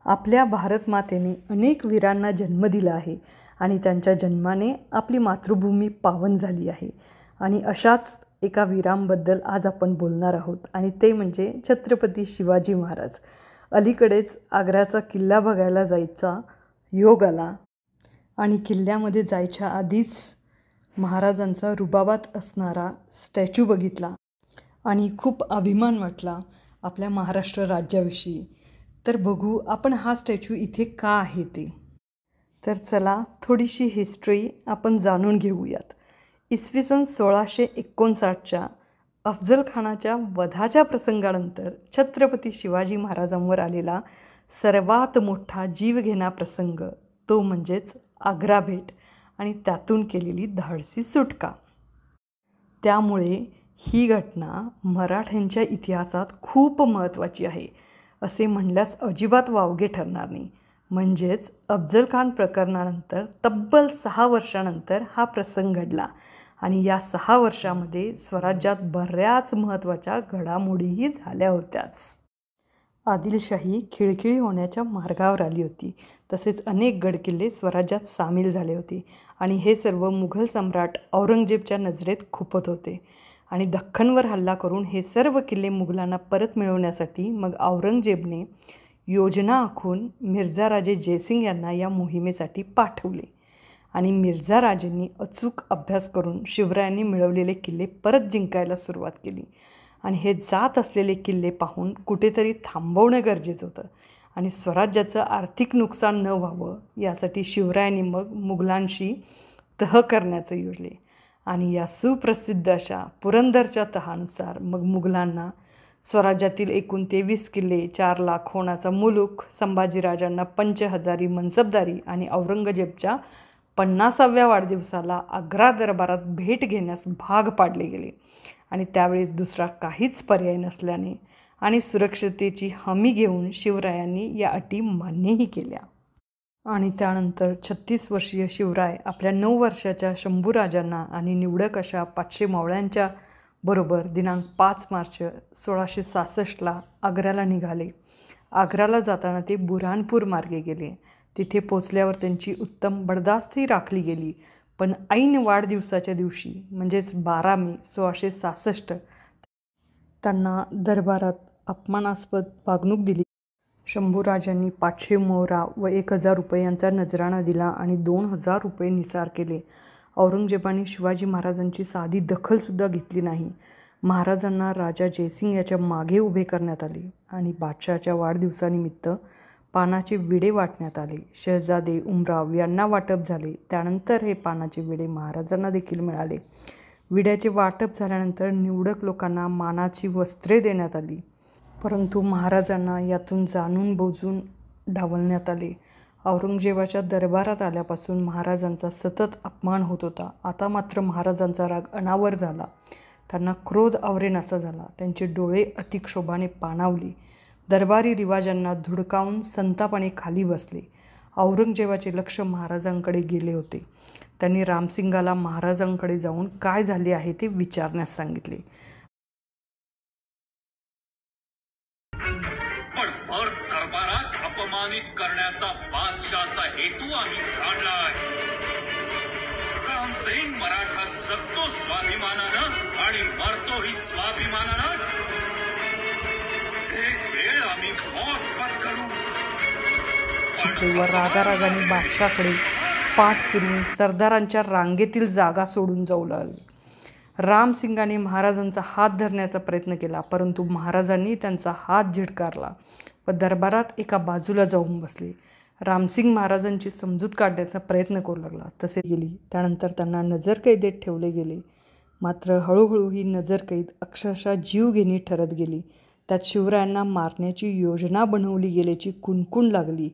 आपल्या भारतमातेने अनेक वीरांना जन्म दिला आहे आणि त्यांच्या जन्माने आपली मातृभूमी पावन झाली आहे. आणि अशाच एका वीरांबद्दल आज आपण बोलणार आहोत आणि ते म्हणजे छत्रपती शिवाजी महाराज. अलीकडेच आग्र्याचा किल्ला बघायला जायचा योग आला आणि किल्ल्यामध्ये जायच्या आधीच महाराजांचा रुबाबात असणारा स्टॅच्यू बघितला आणि खूप अभिमान वाटला आपल्या महाराष्ट्र राज्याविषयी. तर बघू आपण हा स्टॅच्यू इथे का आहे ते. तर चला थोडीशी हिस्ट्री आपण जाणून घेऊयात. इसवी सन 1659च्या अफजल खानाच्या वधाच्या प्रसंगानंतर छत्रपती शिवाजी महाराजांवर आलेला सर्वात मोठा जीवघेणा प्रसंग तो म्हणजेच आग्रा भेट आणि त्यातून केलेली धाडसी सुटका. त्यामुळे ही घटना मराठ्यांच्या इतिहासात खूप महत्त्वाची आहे असे म्हणल्यास अजिबात वावगे ठरणार नाही. म्हणजेच अफजल खान प्रकरणानंतर तब्बल 6 वर्षानंतर हा प्रसंग घडला आणि या 6 वर्षामध्ये स्वराज्यात बऱ्याच महत्त्वाच्या घडामोडीही झाल्या होत्याच. आदिलशाही खिळखिळी होण्याच्या मार्गावर आली होती. तसेच अनेक गडकिल्ले स्वराज्यात सामील झाले होते आणि हे सर्व मुघल सम्राट औरंगजेबच्या नजरेत खुपत होते. आणि दख्खनवर हल्ला करून हे सर्व किल्ले मुघलांना परत मिळवण्यासाठी मग औरंगजेबने योजना आखून मिर्झाराजे जयसिंग यांना या मोहिमेसाठी पाठवले. आणि मिर्झाराजेंनी अचूक अभ्यास करून शिवरायांनी मिळवलेले किल्ले परत जिंकायला सुरुवात केली. आणि हे जात असलेले किल्ले पाहून कुठेतरी थांबवणं गरजेचं होतं आणि स्वराज्याचं आर्थिक नुकसान न व्हावं यासाठी शिवरायांनी मग मुघलांशी तह करण्याचं योजले. आणि या सुप्रसिद्ध अशा पुरंदरच्या तहानुसार मग मुघलांना स्वराज्यातील एकूण 23 किल्ले, 4 लाख होणाचा मुलूक, संभाजीराजांना 5,000 मनसबदारी आणि औरंगजेबच्या 50व्या वाढदिवसाला आग्रा दरबारात भेट घेण्यास भाग पाडले गेले. आणि त्यावेळेस दुसरा काहीच पर्याय नसल्याने आणि सुरक्षिततेची हमी घेऊन शिवरायांनी या अटी मान्यही केल्या. आणि त्यानंतर 36 वर्षीय शिवराय आपल्या 9 वर्षाच्या शंभूराजांना आणि निवडक अशा 500 मावळ्यांच्या बरोबर दिनांक 5 मार्च 1666ला आग्र्याला निघाले. आग्र्याला जाताना ते बुऱ्हाणपूर मार्गे गेले. तिथे पोचल्यावर त्यांची उत्तम बडदास्ती राखली गेली. पण ऐन वाढदिवसाच्या दिवशी म्हणजेच 12 मे 1666 त्यांना दरबारात अपमानास्पद वागणूक दिली. शंभूराजांनी 500 मोहरा व 1,000 रुपयांचा नजराणा दिला आणि 2,000 रुपये निसार केले. औरंगजेबाने शिवाजी महाराजांची साधी दखलसुद्धा घेतली नाही. महाराजांना राजा जयसिंग याच्या मागे उभे करण्यात आले आणि बादशहाच्या वाढदिवसानिमित्त पानाचे विडे वाटण्यात आले. शहजादे, उमराव यांना वाटप झाले. त्यानंतर हे पानाचे विडे महाराजांना देखील मिळाले. विड्याचे वाटप झाल्यानंतर निवडक लोकांना मानाची वस्त्रे देण्यात आली. परंतु महाराजांना यातून जाणून बुजून डावलण्यात आले. औरंगजेबाच्या दरबारात आल्यापासून महाराजांचा सतत अपमान होत होता. आता मात्र महाराजांचा राग अनावर झाला. त्यांना क्रोध आवरेनासा झाला. त्यांचे डोळे अतिक्षोभाने पाणावले. दरबारी रिवाजांना धुडकावून संतापाने खाली बसले. औरंगजेबाचे लक्ष महाराजांकडे गेले होते. त्यांनी रामसिंगाला महाराजांकडे जाऊन काय झाले आहे ते विचारण्यास सांगितले. पण भर दरबारात अपमानित करण्याचा बादशाहचा हेतू आम्ही जाणलाय. रामसिंग मराठा जगतो स्वाभिमानानं आणि मरतोही स्वाभिमानानं. एक वेळ आम्ही मौत पत्करू. रागारागाने बादशाहकडे पाठ फिरवून सरदारांच्या रांगेतील जागा सोडून जाऊ लागले. रामसिंगाने महाराजांचा हात धरण्याचा प्रयत्न केला, परंतु महाराजांनी त्यांचा हात झिडकारला व दरबारात एका बाजूला जाऊन बसले. रामसिंग महाराजांची समजूत काढण्याचा प्रयत्न करू लागला. तसे गेली. त्यानंतर त्यांना नजरकैदेत ठेवले गेले. मात्र हळूहळू ही नजरकैद अक्षरशः जीवघेणी ठरत गेली. त्यात शिवरायांना मारण्याची योजना बनवली गेल्याची कुणकुण लागली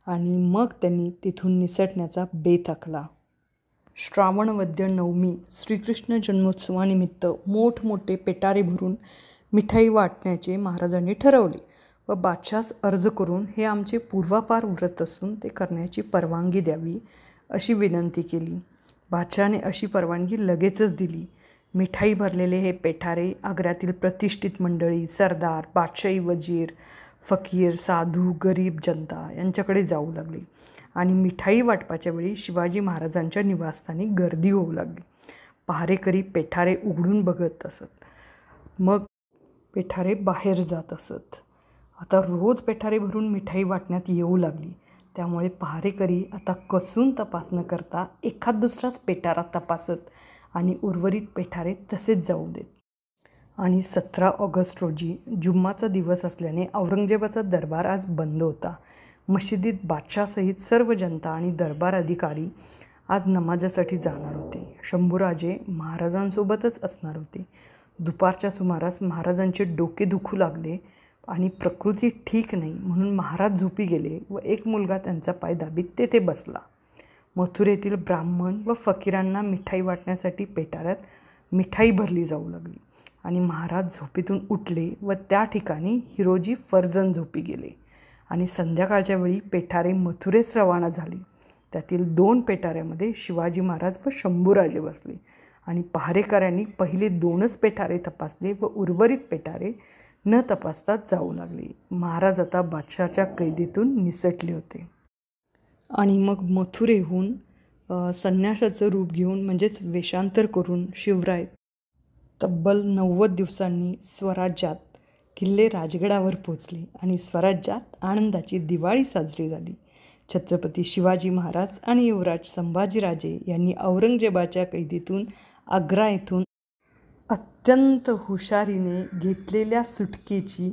आणि मग त्यांनी तिथून निसटण्याचा बेत आखला. श्रावण वद्य नवमी श्रीकृष्ण जन्मोत्सवानिमित्त मोठमोठे पेटारे भरून मिठाई वाटण्याचे महाराजांनी ठरवले व बादशास अर्ज करून हे आमचे पूर्वापार व्रत असून ते करण्याची परवानगी द्यावी अशी विनंती केली. बादशाने अशी परवानगी लगेचच दिली. मिठाई भरलेले हे पेठारे आग्र्यातील प्रतिष्ठित मंडळी, सरदार, बादशाही वजीर, फकीर, साधू, गरीब जनता यांच्याकडे जाऊ लागली आणि मिठाई वाटपाच्या वेळी शिवाजी महाराजांच्या निवासस्थानी गर्दी होऊ लागली. पहारेकरी पेठारे उघडून बघत असत. मग पेठारे बाहेर जात असत. आता रोज पेठारे भरून मिठाई वाटण्यात येऊ लागली. त्यामुळे पहारेकरी आता कसून तपास न करता एखाद दुसराच पेठारा तपासत आणि उर्वरित पेठारे तसेच जाऊ देत. आणि 17 ऑगस्ट रोजी जुम्माचा दिवस असल्याने औरंगजेबाचा दरबार आज बंद होता. मशिदीत बादशाहसहित सर्व जनता आणि दरबार अधिकारी आज नमाजासाठी जाणार होते. शंभूराजे महाराजांसोबतच असणार होते. दुपारच्या सुमारास महाराजांचे डोके दुखू लागले आणि प्रकृती ठीक नाही म्हणून महाराज झोपी गेले व एक मुलगा त्यांचा पाय दाबीत तेथे बसला. मथुरेतील ब्राह्मण व फकीरांना मिठाई वाटण्यासाठी पेटाऱ्यात मिठाई भरली जाऊ लागली आणि महाराज झोपेतून उठले व त्या ठिकाणी हिरोजी फर्जंद झोपी गेले. आणि संध्याकाळच्या वेळी पेठारे मथुरेस रवाना झाली. त्यातील 2 पेटाऱ्यामध्ये शिवाजी महाराज व शंभूराजे बसले आणि पहारेकऱ्यांनी पहिले 2च पेठारे तपासले व उर्वरित पेठारे न तपासता जाऊ लागले. महाराज आता बादशाहच्या कैदेतून निसटले होते. आणि मग मथुरेहून संन्याशाचं रूप घेऊन म्हणजेच वेषांतर करून शिवराय तब्बल 90 दिवसांनी स्वराज्यात किल्ले राजगडावर पोचले आणि स्वराज्यात आनंदाची दिवाळी साजरी झाली. छत्रपती शिवाजी महाराज आणि युवराज संभाजीराजे यांनी औरंगजेबाच्या कैदेतून आग्रा येथून अत्यंत हुशारीने घेतलेल्या सुटकेची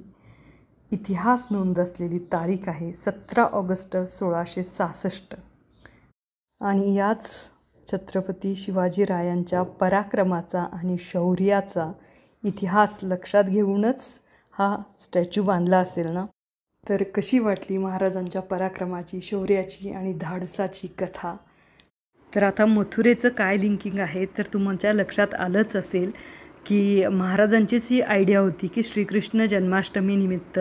इतिहास नोंद असलेली तारीख आहे 17 ऑगस्ट 1666. आणि याच छत्रपती शिवाजीरायांच्या पराक्रमाचा आणि शौर्याचा इतिहास लक्षात घेऊनच हा स्टॅच्यू बांधला असेल ना. तर कशी वाटली महाराजांच्या पराक्रमाची, शौर्याची आणि धाडसाची कथा. तर आता मथुरेचं काय लिंकिंग आहे तर तुमच्या लक्षात आलंच असेल की महाराजांचीच ही आयडिया होती की श्रीकृष्ण जन्माष्टमीनिमित्त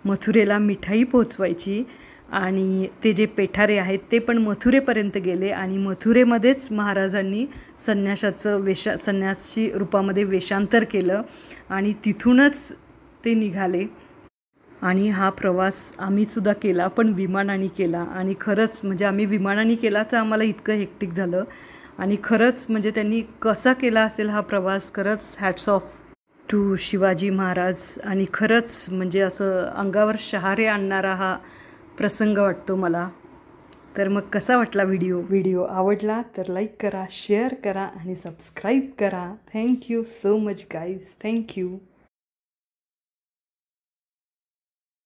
मथुरेला मिठाई पोचवायची आणि ते जे पेठारे आहेत ते पण मथुरेपर्यंत गेले आणि मथुरेमध्येच महाराजांनी संन्यासी रूपामध्ये वेषांतर केलं आणि तिथूनच ते निघाले. आणि हा प्रवास आम्हीसुद्धा केला पण विमानाने केला. आणि खरंच म्हणजे आम्ही विमानाने केला तर आम्हाला इतकं हेक्टिक झालं आणि खरंच म्हणजे त्यांनी कसा केला असेल हा प्रवास. खरंच hats off to Shivaji Maharaj. आणि खरंच म्हणजे असं अंगावर शहारे आणणारा हा प्रसंग वाटतो मला. तर मग कसा वाटला व्हिडिओ आवडला तर लाईक करा, शेअर करा आणि सबस्क्राईब करा. Thank you so much guys. Thank you.